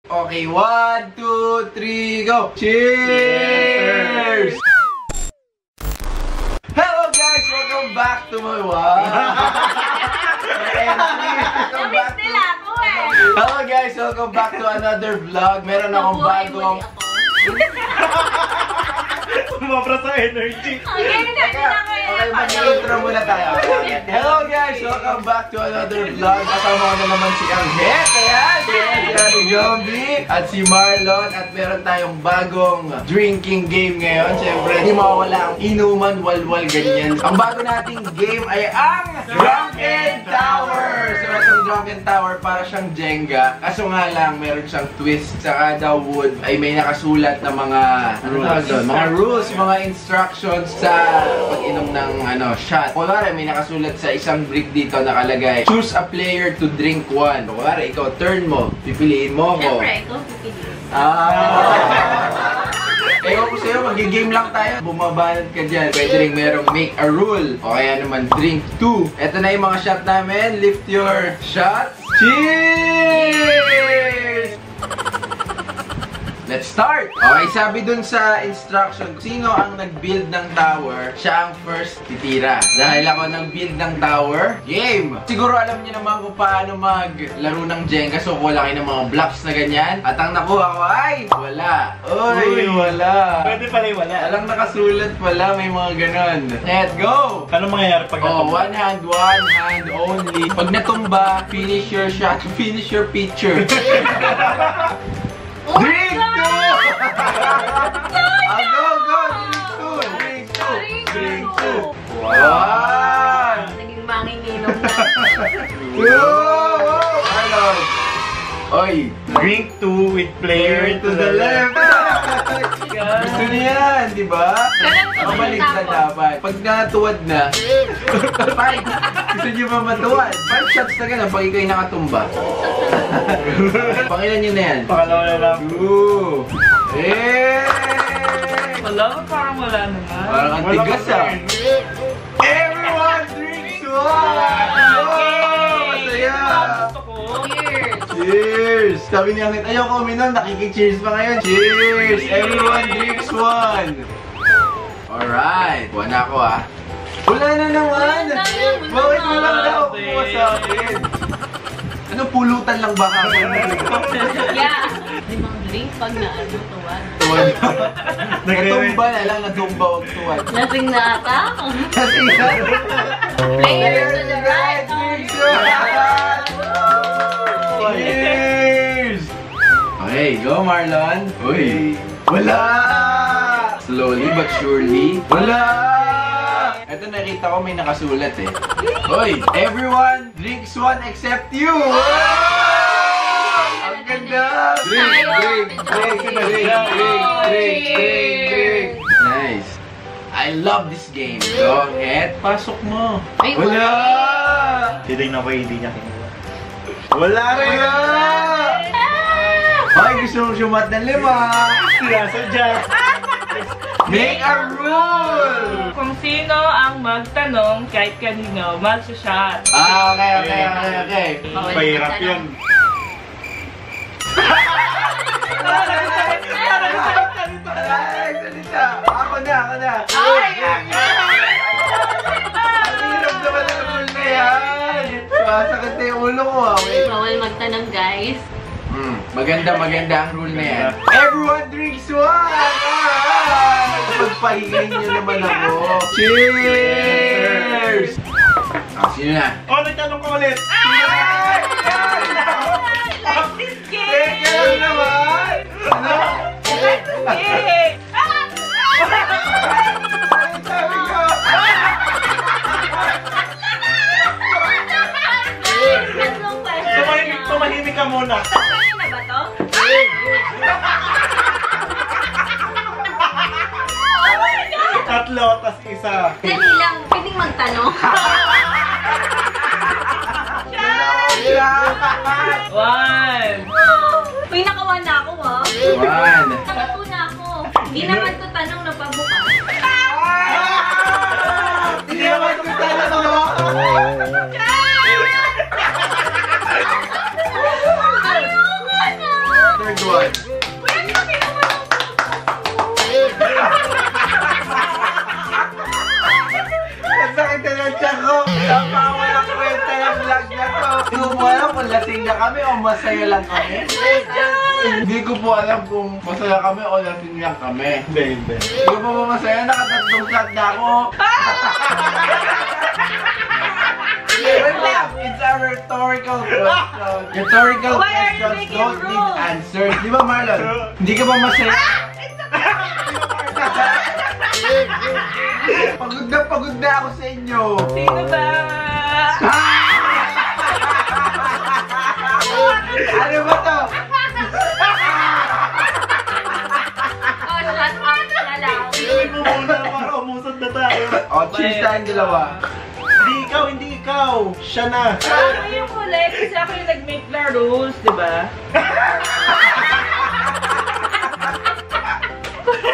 Okay, 1, 2, 3, go! Cheers! Hello guys! Welcome back to my Hello guys! Welcome back to another vlog. Meron akong bagong... Sumobra sa energy. Okay, mag-intro muna tayo. Hello guys! Welcome back to another vlog. Kasama ko na naman si Anghet. Ayan! Si Jombi at si Marlon. At meron tayong bagong drinking game ngayon. Siyempre, hindi mawawala ang inuman, walwal, ganyan. Ang bago nating game ay ang Drunken Tower! So, itong Drunken Tower para siyang Jenga. Kaso nga lang, meron siyang twist. Sa kada wood ay may nakasulat na mga mga rules, mga instructions sa pag-inom ng shot. Kunwari, may nakasulat sa isang brick dito nakalagay, choose a player to drink one. Kunwari, ikaw, turn mo. Pipiliin mo ako. Siyempre, ikaw pipiliin. Ewan ko sa'yo, mag-game lang tayo. Bumabanat ka dyan. Pwede rin merong make a rule. O kaya naman, drink two. Ito na yung mga shot namin. Lift your shot. Cheers! Let's start! Okay, sabi dun sa instruction, sino ang nag-build ng tower, siya ang first titira. Dahil ako nag-build ng tower, game! Siguro alam niyo naman kung paano maglaro ng Jenga, so kuha kayo ng mga blocks na ganyan. At ang nakuha ko ay wala. Uy, wala. Pwede pala yung wala. Alang nakasulat pala, may mga ganon. Let's go! Ano mangyayari pag natumba? one hand only. Pag natumba, finish your shot, finish your picture. Drink two! Go! Drink two! One! Naging manginginom na. Marlon! Oy! Drink two with player to the left. Gusto niya yan, di ba? Mabalik na dapat. Pag natuwad na, 5. Gusto niyo ba matuwad? 5 shots na gano'n pag ikaw'y nakatumba. Pangilan niyo na yan? Pangalawa na lang. 2. Wala, parang wala naman. Parang ang tigas Everyone drinks one! Masaya! Gusto ko. Cheers! Sabi ni Angit, ayoko uminom, nakiki-cheers pa ngayon. Cheers! Everyone drinks one! Alright, buwan na ako Wala na naman! Bakit walang nakukuha sa akin? Ano, pulutan lang ba ako? Yeah! Limang drink pag tuwan. Tuwan. Natumba na lang, natumba o tuwan. Lasing na ata. Kasi Player to the right. Cheers! Okay, go Marlon. Uy! Wala! Slowly but surely. Wala! Ito nakita ko may nakasulat Hoy! Everyone drinks one except you! Ang ganda! Drink! Nice! I love this game. Go ahead, pasok mo. Wala! Titignan ko hindi niya kinuha. Wala rin! Ay, gusto mong sumat ng 5! Sinasadya! Make a rule! Kung sino ang magtanong kahit kanino, mag-shot. Okay. Pahirap yun. Ako na! Ay! Ang hirap naman ang rule na yan! Masakit na yung ulo ko Bawal magtanong, guys. Maganda ang rule na yan. Everyone drinks one! Alright! Pagpahingin nyo naman ako. Cheers! Sino na? Nagtanong ko ulit! Like this game! Teka lang naman! Ano? Like this game! Ano sabi ko? Tatlong question. Tumahimik ka muna. Ano na ba to? Tatlo, tas isa. Dali lang. Pwedeng magtanong. One! Uy, nakawan na ako One. Nakatu na ako. Hindi naman to tanong na pabukas. Hindi naman ko tanong! one. Nasakit na ng tiyan ko. Walang kwenta ng vlog na to. Hindi ko po alam kung lasing na kami o masaya lang kami. Hindi ko po alam kung masaya kami o lasing lang kami. Hindi. Hindi ko po masaya. Nakatatlong shot na ako. Wait lang. It's a rhetorical question. Rhetorical Why are you questions making don't need rules? answers. Di ba, Marlon? Hindi ka ba masaya? Pagod na ako sa inyo. Sino ba? Ano ba to? Oh, shut up na lang. Inuwi mo muna para umusad na tayo. O, cheers tayong dalawa. Hindi ikaw. Siya na. Ako yung huli kasi ako yung nag-make na rules, di ba?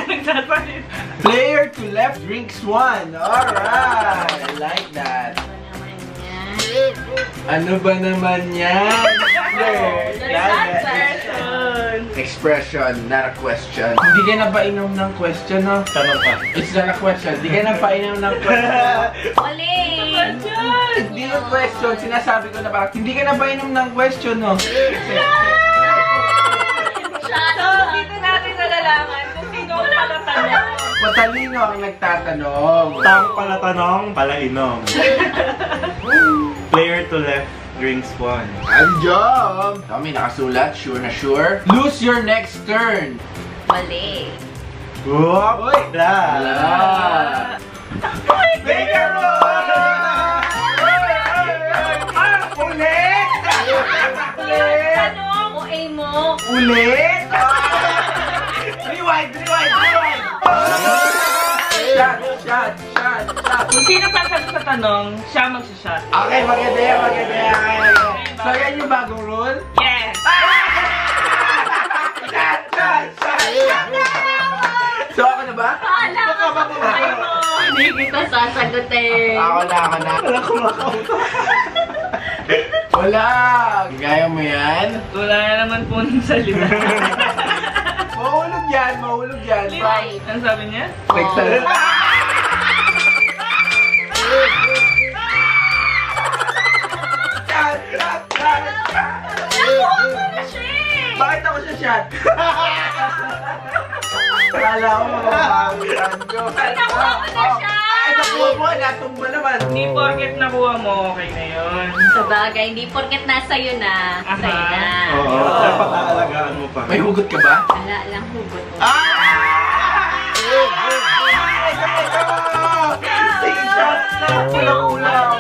Nagsasalit. Player to left drinks one. Alright. I like that. Ano ba naman yan? Expression, not a question. Hindi ka na ba inom ng question, no? Tanong ka. It's not a question. Hindi ka na pa inom ng question. Uli. Hindi yung question. Sinasabi ko na parang, hindi ka na ba inom ng question, no? Shut So, up. dito natin nalalaman kung sino ang palatanong. Matalino ang nagtatanong. Tang pala tanong, pala inom. Player to left drinks one. Andiyan! Kami nakasulat, sure na sure. Lose your next turn. Mali. Whoop! Uy! Wala. Wala. Make a Ulit! Ulit! Tanong o A mo. Ulit! Rewind! Shot! Kung sino sasagot sa tanong, siya magsashot. Okay, maganda yan. So, yan yung bagong rule? Yes! Shot! So, ako na ba? Paala ka sa buhay mo. Hindi kita sasagutin. Ako na. Wala kumakauto. Wala! Gaya mo yan? Wala na naman po ng salita. Mahulog yan. Right. Ano sabi niya? Nagsalita. Bakit ako siya shot? Kala ko mababawian ko. Nakuha ko na siya! Ay, nakuha mo. Natumba naman. Hindi porket nakuha mo, okay na yun. Sa bagay, hindi porket nasa yun na. Sa'yo na. Oo, dapat aalagaan mo pa. May hugot ka ba? Wala lang hugot mo. Six shots na. Kulang-kulang ako.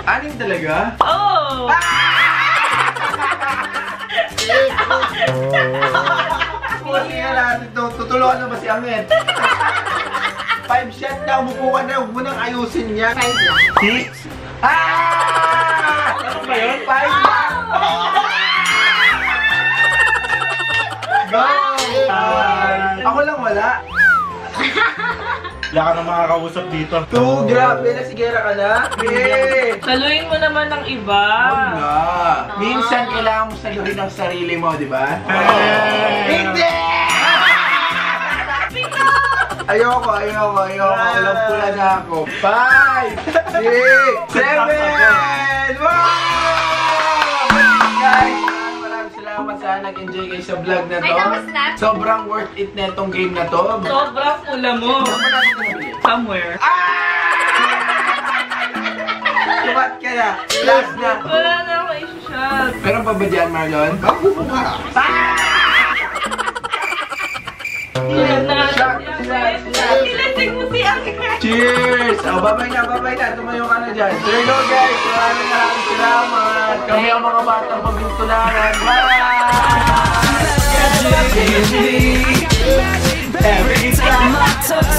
Anim talaga? Oh! Hindi nga natin ito. Tutulungan na ba si Amet? 5 shot na. Umupo ka na. Huwag mo nang ayusin yan. 5 lang. 6. Ano ba yun? 5 lang. Go! Ako lang wala. Wala ka na makakausap dito. 2, grabe na. Sigera ka na. Hey! Saluhin mo naman ng iba. Huwag na. Minsan kailangan mo saluhin ang sarili mo, di ba? Hindi! Ayoko. Alam ko na ako. 5, 6, 7! Wow! Guys, maraming salamat sa nag-enjoy kayo sa vlog na to. Ay, tapos na? Sobrang worth it na itong game na to. Sobrang pula mo. Saan mo natin ito nabili? Somewhere. Sumat ka na. Last na. Wala na ako i-shot. Meron pa ba dyan, Marlon? Shot. Nilasing mo si Angel. Cheers! Babay na. Tumayo ka na dyan. So you know guys, maraming salamat. Kami ang mga batang pagtutularan. Bye! Every time I touch